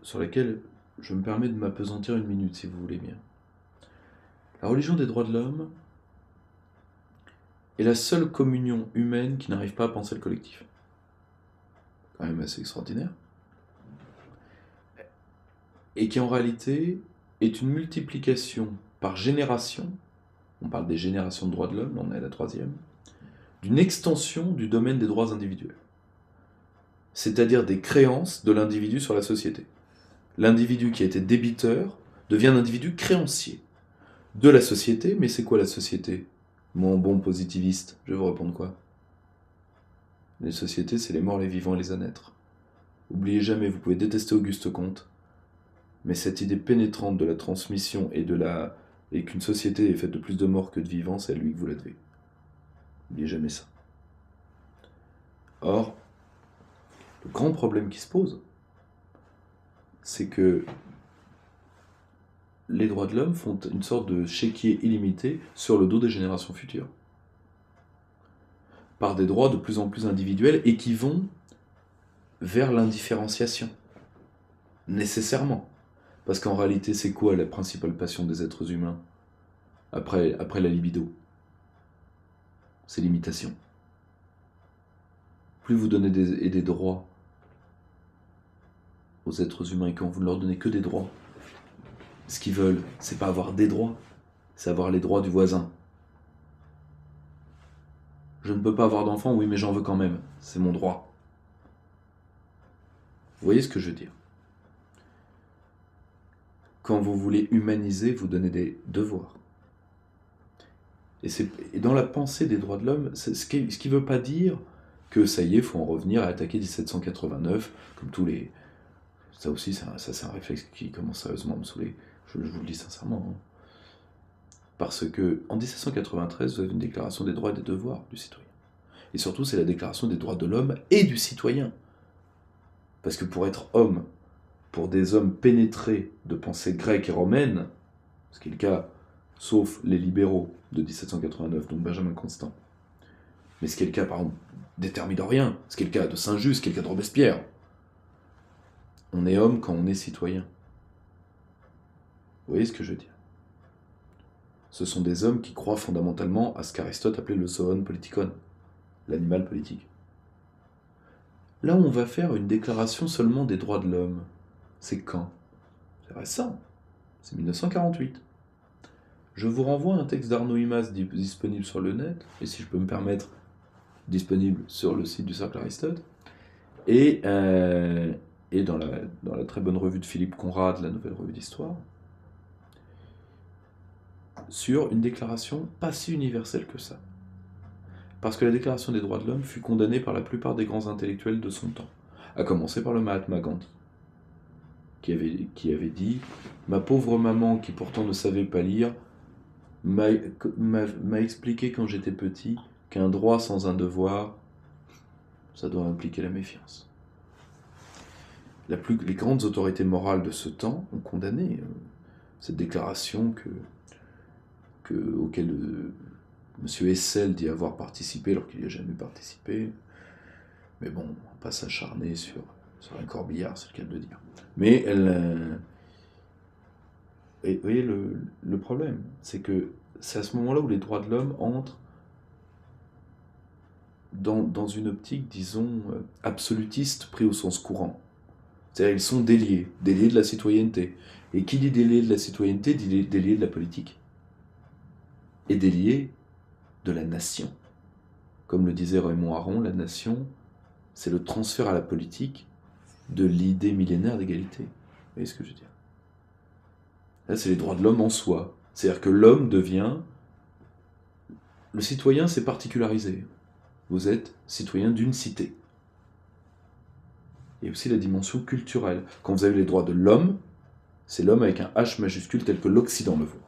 sur laquelle je me permets de m'appesantir une minute, si vous voulez bien. La religion des droits de l'homme est la seule communion humaine qui n'arrive pas à penser le collectif. Quand même assez extraordinaire. Et qui en réalité est une multiplication par génération, on parle des générations de droits de l'homme, on est à la troisième, d'une extension du domaine des droits individuels. C'est-à-dire des créances de l'individu sur la société. L'individu qui a été débiteur devient un individu créancier de la société, mais c'est quoi la société? Mon bon positiviste, je vais vous répondre quoi? Les sociétés, c'est les morts, les vivants et les à-naître. Oubliez jamais, vous pouvez détester Auguste Comte, mais cette idée pénétrante de la transmission et qu'une société est faite de plus de morts que de vivants, c'est à lui que vous la devez. N'oubliez jamais ça. Or, le grand problème qui se pose, c'est que les droits de l'homme font une sorte de chéquier illimité sur le dos des générations futures. Par des droits de plus en plus individuels et qui vont vers l'indifférenciation. Nécessairement. Parce qu'en réalité, c'est quoi la principale passion des êtres humains après la libido? C'est l'imitation. Plus vous donnez des droits aux êtres humains et quand vous ne leur donnez que des droits, ce qu'ils veulent, c'est pas avoir des droits, c'est avoir les droits du voisin. Je ne peux pas avoir d'enfant, oui, mais j'en veux quand même. C'est mon droit. Vous voyez ce que je veux dire? Quand vous voulez humaniser, vous donnez des devoirs. Et dans la pensée des droits de l'homme, ce qui ne veut pas dire que ça y est, il faut en revenir à attaquer 1789, comme tous les... Ça aussi, c'est un réflexe qui commence sérieusement à me saouler. Je vous le dis sincèrement. Hein. Parce que en 1793, vous avez une déclaration des droits et des devoirs du citoyen. Et surtout, c'est la déclaration des droits de l'homme et du citoyen. Parce que pour être homme, pour des hommes pénétrés de pensée grecque et romaine, ce qui est le cas, sauf les libéraux de 1789, donc Benjamin Constant, mais ce qui est le cas, par exemple, des Thermidoriens, ce qui est le cas de Saint-Just, ce qui est le cas de Robespierre, on est homme quand on est citoyen. Vous voyez ce que je veux dire? Ce sont des hommes qui croient fondamentalement à ce qu'Aristote appelait le zoon politikon, l'animal politique. Là où on va faire une déclaration seulement des droits de l'homme, c'est quand? C'est récent, c'est 1948. Je vous renvoie à un texte d'Arnaud Imaz disponible sur le net, et si je peux me permettre, disponible sur le site du Cercle Aristote, et dans la très bonne revue de Philippe Conrad, la Nouvelle Revue d'Histoire, sur une déclaration pas si universelle que ça. Parce que la Déclaration des droits de l'homme fut condamnée par la plupart des grands intellectuels de son temps, à commencer par le Mahatma Gandhi, qui avait dit « Ma pauvre maman, qui pourtant ne savait pas lire, m'a expliqué quand j'étais petit qu'un droit sans un devoir, ça doit impliquer la méfiance. » Les grandes autorités morales de ce temps ont condamné cette déclaration auquel M. Hessel dit avoir participé alors qu'il n'y a jamais participé. Mais bon, on ne va pas s'acharner sur un corbillard, c'est le cas de le dire. Mais et vous voyez, le problème, c'est que c'est à ce moment-là où les droits de l'homme entrent dans une optique, disons, absolutiste pris au sens courant. C'est-à-dire ils sont déliés de la citoyenneté. Et qui dit délié de la citoyenneté, dit délié de la politique. Et délié de la nation. Comme le disait Raymond Aron, la nation, c'est le transfert à la politique de l'idée millénaire d'égalité. Vous voyez ce que je veux dire? Là, c'est les droits de l'homme en soi. C'est-à-dire que l'homme devient... Le citoyen, c'est particularisé. Vous êtes citoyen d'une cité. Et aussi la dimension culturelle. Quand vous avez les droits de l'homme, c'est l'homme avec un H majuscule tel que l'Occident le voit.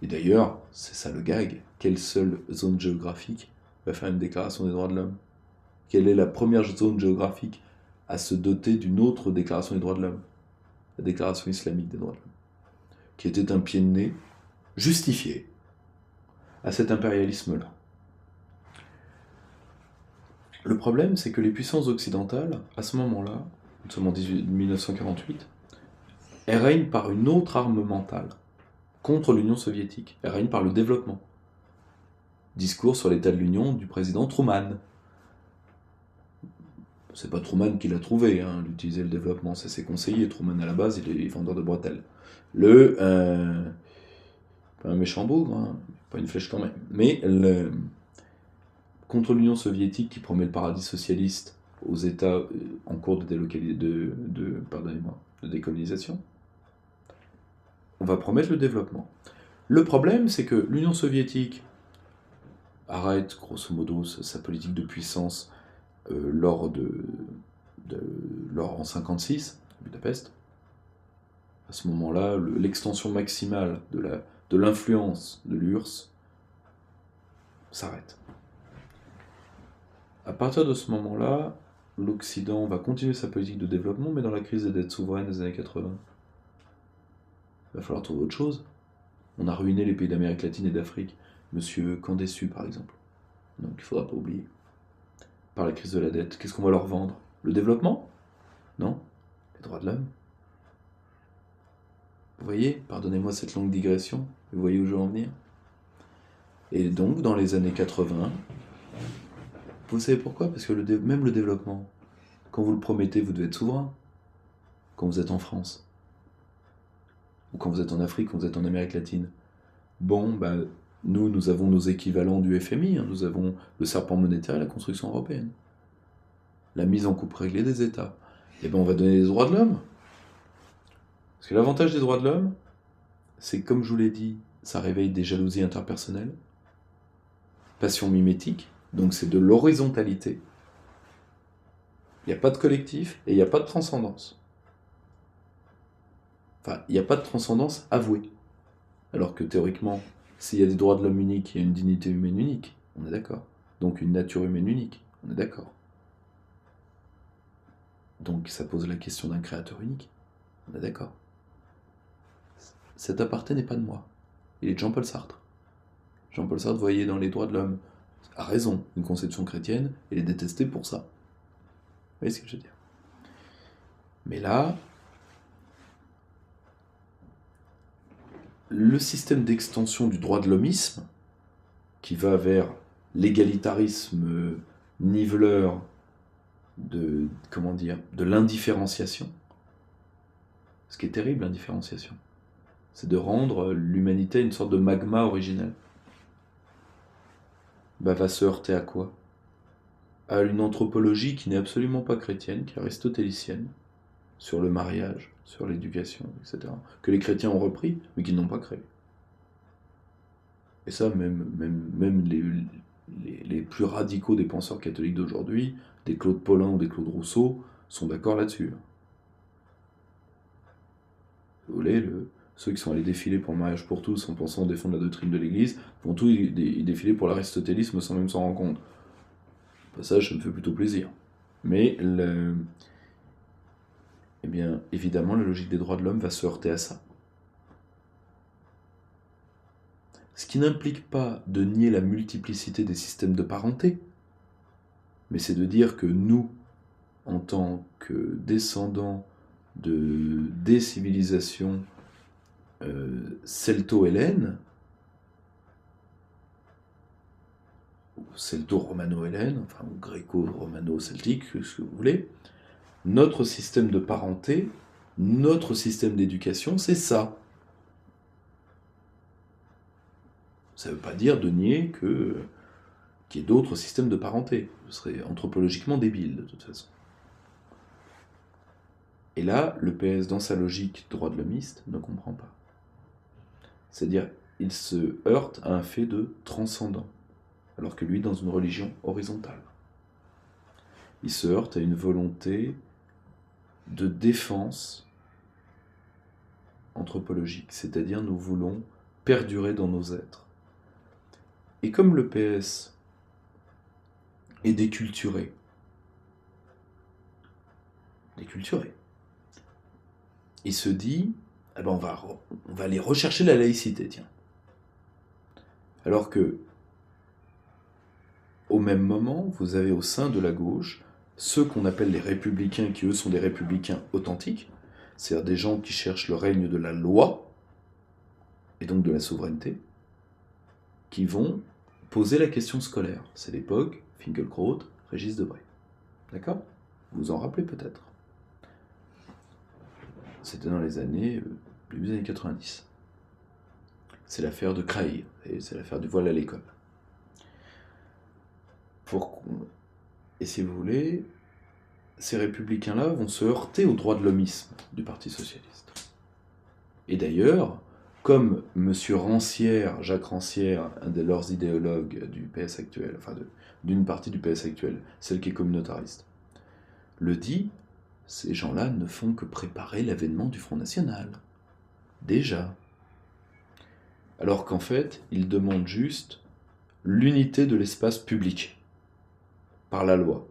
Et d'ailleurs, c'est ça le gag, quelle seule zone géographique va faire une déclaration des droits de l'homme? Quelle est la première zone géographique à se doter d'une autre déclaration des droits de l'homme? La déclaration islamique des droits de l'homme, qui était un pied de nez justifié à cet impérialisme-là. Le problème, c'est que les puissances occidentales, à ce moment-là, nous sommes en 1948, elle règne par une autre arme mentale contre l'Union soviétique. Elle règne par le développement. Discours sur l'état de l'Union du président Truman. C'est pas Truman qui l'a trouvé, hein, d'utiliser le développement, c'est ses conseillers. Truman, à la base, il est vendeur de bretelles. Pas un méchant bougre, hein, pas une flèche quand même. Mais contre l'Union soviétique qui promet le paradis socialiste aux États en cours de décolonisation, on va promettre le développement. Le problème, c'est que l'Union soviétique arrête, grosso modo, sa politique de puissance lors en 1956, Budapest. À ce moment-là, l'extension maximale de l'influence de l'URSS s'arrête. À partir de ce moment-là, l'Occident va continuer sa politique de développement, mais dans la crise des dettes souveraines des années 80. Il va falloir trouver autre chose. On a ruiné les pays d'Amérique latine et d'Afrique. Monsieur Candessu, par exemple. Donc il ne faudra pas oublier. Par la crise de la dette, qu'est-ce qu'on va leur vendre? Le développement? Non. Les droits de l'homme. Vous voyez, pardonnez-moi cette longue digression, vous voyez où je veux en venir? Et donc, dans les années 80, vous savez pourquoi? Parce que même le développement, quand vous le promettez, vous devez être souverain. Quand vous êtes en France. Ou quand vous êtes en Afrique, quand vous êtes en Amérique latine. Bon, nous avons nos équivalents du FMI, hein, nous avons le serpent monétaire et la construction européenne. La mise en coupe réglée des États. Et bien on va donner les droits de l'homme. Parce que l'avantage des droits de l'homme, c'est que comme je vous l'ai dit, ça réveille des jalousies interpersonnelles, passion mimétique, donc c'est de l'horizontalité. Il n'y a pas de collectif et il n'y a pas de transcendance. Enfin, il n'y a pas de transcendance avouée. Alors que théoriquement, s'il y a des droits de l'homme uniques, il y a une dignité humaine unique, on est d'accord. Donc une nature humaine unique, on est d'accord. Donc ça pose la question d'un créateur unique, on est d'accord. Cet aparté n'est pas de moi, il est de Jean-Paul Sartre. Jean-Paul Sartre voyait dans les droits de l'homme, a raison, une conception chrétienne, et les détestait pour ça. Vous voyez ce que je veux dire? Mais là, le système d'extension du droit de l'hommisme, qui va vers l'égalitarisme niveleur de l'indifférenciation, ce qui est terrible, l'indifférenciation, c'est de rendre l'humanité une sorte de magma originel. Va se heurter à quoi? À une anthropologie qui n'est absolument pas chrétienne, qui est aristotélicienne, sur le mariage, sur l'éducation, etc., que les chrétiens ont repris, mais qu'ils n'ont pas créé. Et ça, même les plus radicaux des penseurs catholiques d'aujourd'hui, des Claude Paulin ou des Claude Rousseau, sont d'accord là-dessus. Vous voulez, ceux qui sont allés défiler pour le mariage pour tous en pensant défendre la doctrine de l'Église, vont tous y défiler pour l'aristotélisme sans même s'en rendre compte. Au passage, ça me fait plutôt plaisir. Mais, eh bien, évidemment, la logique des droits de l'homme va se heurter à ça. Ce qui n'implique pas de nier la multiplicité des systèmes de parenté, mais c'est de dire que nous, en tant que descendants des civilisations celto-hellènes, ou celto-romano-hellènes, enfin ou gréco-romano-celtique, ce que vous voulez, notre système de parenté, notre système d'éducation, c'est ça. Ça ne veut pas dire de nier qu'il y ait d'autres systèmes de parenté. Ce serait anthropologiquement débile, de toute façon. Et là, le PS, dans sa logique droit de l'hommiste, ne comprend pas. C'est-à-dire, il se heurte à un fait de transcendant, alors que lui, dans une religion horizontale. Il se heurte à une volonté de défense anthropologique, c'est-à-dire nous voulons perdurer dans nos êtres. Et comme le PS est déculturé, il se dit, eh ben on va aller rechercher la laïcité, tiens. Alors que, au même moment, vous avez au sein de la gauche ceux qu'on appelle les républicains, qui eux sont des républicains authentiques, c'est-à-dire des gens qui cherchent le règne de la loi, et donc de la souveraineté, qui vont poser la question scolaire. C'est l'époque Finkielkraut, Régis Debray. D'accord? Vous vous en rappelez peut-être. C'était dans les années, début des années 90. C'est l'affaire de Creil, et c'est l'affaire du voile à l'école. Et si vous voulez, ces républicains-là vont se heurter au droit de l'hommisme du Parti socialiste. Et d'ailleurs, comme M. Rancière, Jacques Rancière, un de leurs idéologues du PS actuel, enfin d'une partie du PS actuel, celle qui est communautariste, le dit, ces gens-là ne font que préparer l'avènement du Front National. Déjà. Alors qu'en fait, ils demandent juste l'unité de l'espace public par la loi.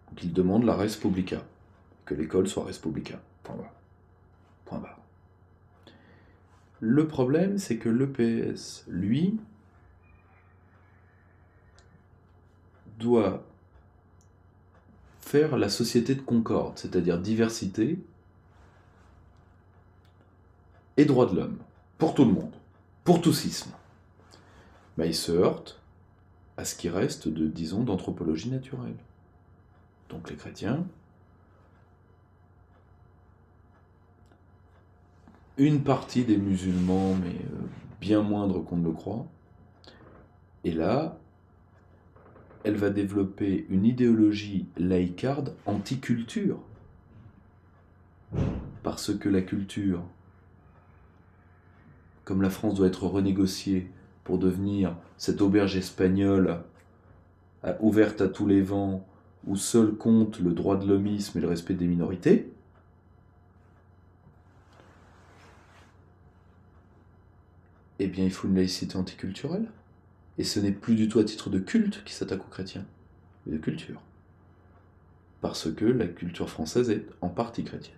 Donc ils demandent la res publica, que l'école soit res publica. Point barre. Le problème, c'est que le PS, lui, doit faire la société de concorde, c'est-à-dire diversité et droits de l'homme, pour tout le monde, pour tout schisme. Il se heurte à ce qui reste de, disons, d'anthropologie naturelle. Donc les chrétiens, une partie des musulmans, mais bien moindre qu'on ne le croit, et là, elle va développer une idéologie laïcarde anti-culture. Parce que la culture, comme la France doit être renégociée pour devenir cette auberge espagnole ouverte à tous les vents, où seul compte le droit de l'hommisme et le respect des minorités, eh bien il faut une laïcité anticulturelle. Et ce n'est plus du tout à titre de culte qui s'attaque aux chrétiens, mais de culture. Parce que la culture française est en partie chrétienne.